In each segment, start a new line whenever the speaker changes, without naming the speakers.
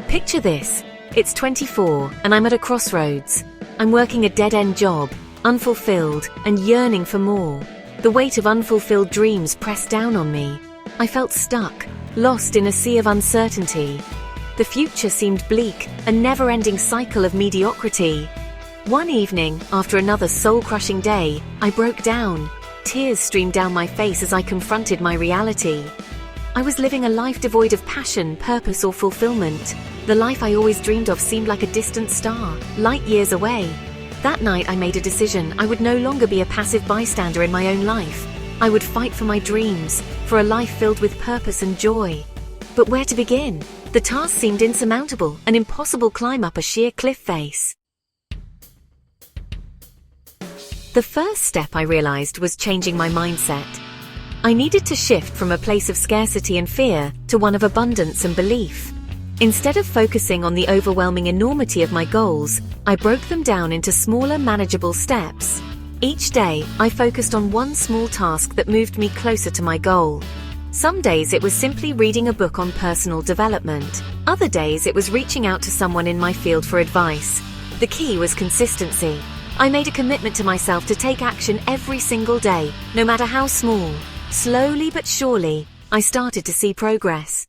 Picture this. It's 24, and I'm at a crossroads. I'm working a dead-end job, unfulfilled, and yearning for more. The weight of unfulfilled dreams pressed down on me. I felt stuck, lost in a sea of uncertainty. The future seemed bleak, a never-ending cycle of mediocrity. One evening, after another soul-crushing day, I broke down. Tears streamed down my face as I confronted my reality. I was living a life devoid of passion, purpose, or fulfillment. The life I always dreamed of seemed like a distant star, light years away. That night I made a decision. I would no longer be a passive bystander in my own life. I would fight for my dreams, for a life filled with purpose and joy. But where to begin? The task seemed insurmountable, an impossible climb up a sheer cliff face. The first step, I realized, was changing my mindset. I needed to shift from a place of scarcity and fear to one of abundance and belief. Instead of focusing on the overwhelming enormity of my goals, I broke them down into smaller, manageable steps. Each day, I focused on one small task that moved me closer to my goal. Some days it was simply reading a book on personal development. Other days it was reaching out to someone in my field for advice. The key was consistency. I made a commitment to myself to take action every single day, no matter how small. Slowly but surely, I started to see progress.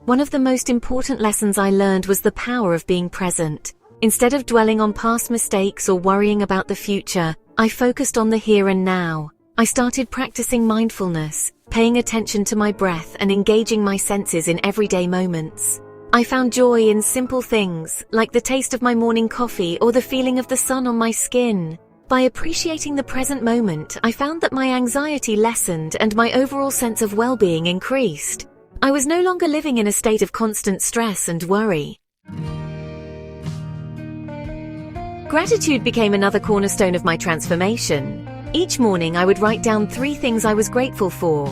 One of the most important lessons I learned was the power of being present. Instead of dwelling on past mistakes or worrying about the future, I focused on the here and now. I started practicing mindfulness, paying attention to my breath and engaging my senses in everyday moments. I found joy in simple things, like the taste of my morning coffee or the feeling of the sun on my skin. By appreciating the present moment, I found that my anxiety lessened and my overall sense of well-being increased. I was no longer living in a state of constant stress and worry. Gratitude became another cornerstone of my transformation. Each morning I would write down 3 things I was grateful for.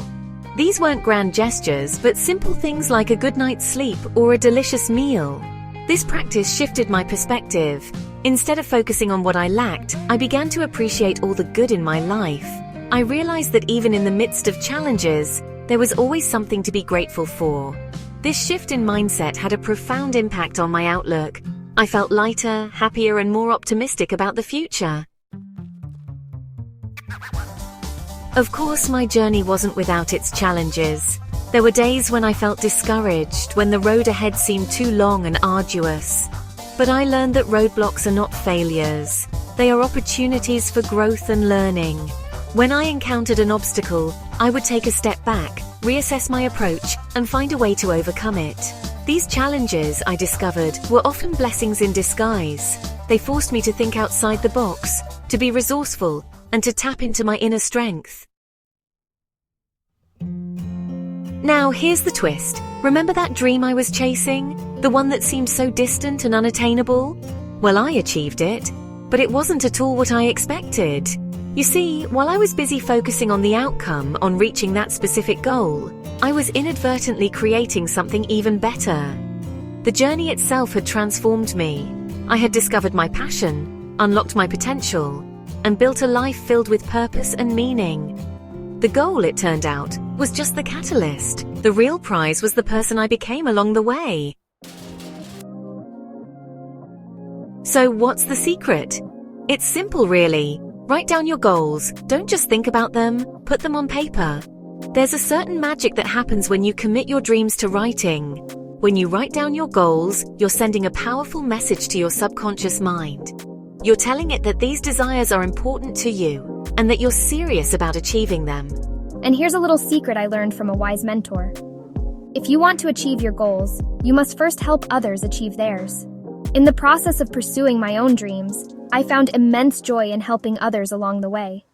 These weren't grand gestures, but simple things like a good night's sleep or a delicious meal. This practice shifted my perspective. Instead of focusing on what I lacked, I began to appreciate all the good in my life. I realized that even in the midst of challenges, there was always something to be grateful for. This shift in mindset had a profound impact on my outlook. I felt lighter, happier, and more optimistic about the future. Of course, my journey wasn't without its challenges. There were days when I felt discouraged, when the road ahead seemed too long and arduous. But I learned that roadblocks are not failures. They are opportunities for growth and learning. When I encountered an obstacle, I would take a step back, reassess my approach, and find a way to overcome it. These challenges, I discovered, were often blessings in disguise. They forced me to think outside the box, to be resourceful, and to tap into my inner strength. Now, here's the twist. Remember that dream I was chasing? The one that seemed so distant and unattainable? Well, I achieved it, but it wasn't at all what I expected. You see, while I was busy focusing on the outcome, on reaching that specific goal, I was inadvertently creating something even better. The journey itself had transformed me. I had discovered my passion, unlocked my potential, and built a life filled with purpose and meaning. The goal, it turned out, was just the catalyst. The real prize was the person I became along the way. So what's the secret? It's simple, really. Write down your goals. Don't just think about them, put them on paper. There's a certain magic that happens when you commit your dreams to writing. When you write down your goals, you're sending a powerful message to your subconscious mind. You're telling it that these desires are important to you, and that you're serious about achieving them.
And here's a little secret I learned from a wise mentor. If you want to achieve your goals, you must first help others achieve theirs. In the process of pursuing my own dreams, I found immense joy in helping others along the way.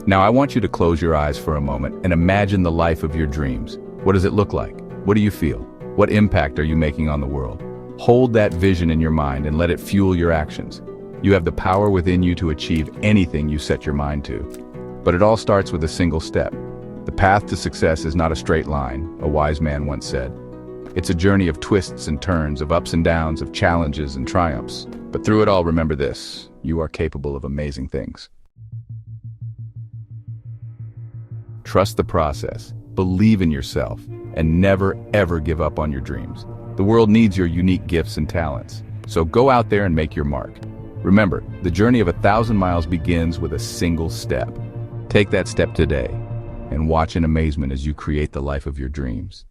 Now I want you to close your eyes for a moment and imagine the life of your dreams. What does it look like? What do you feel? What impact are you making on the world? Hold that vision in your mind and let it fuel your actions. You have the power within you to achieve anything you set your mind to. But it all starts with a single step. The path to success is not a straight line, a wise man once said. It's a journey of twists and turns, of ups and downs, of challenges and triumphs. But through it all, remember this: you are capable of amazing things. Trust the process, believe in yourself, and never ever give up on your dreams. The world needs your unique gifts and talents. So go out there and make your mark. Remember, the journey of 1,000 miles begins with a single step. Take that step today and watch in amazement as you create the life of your dreams.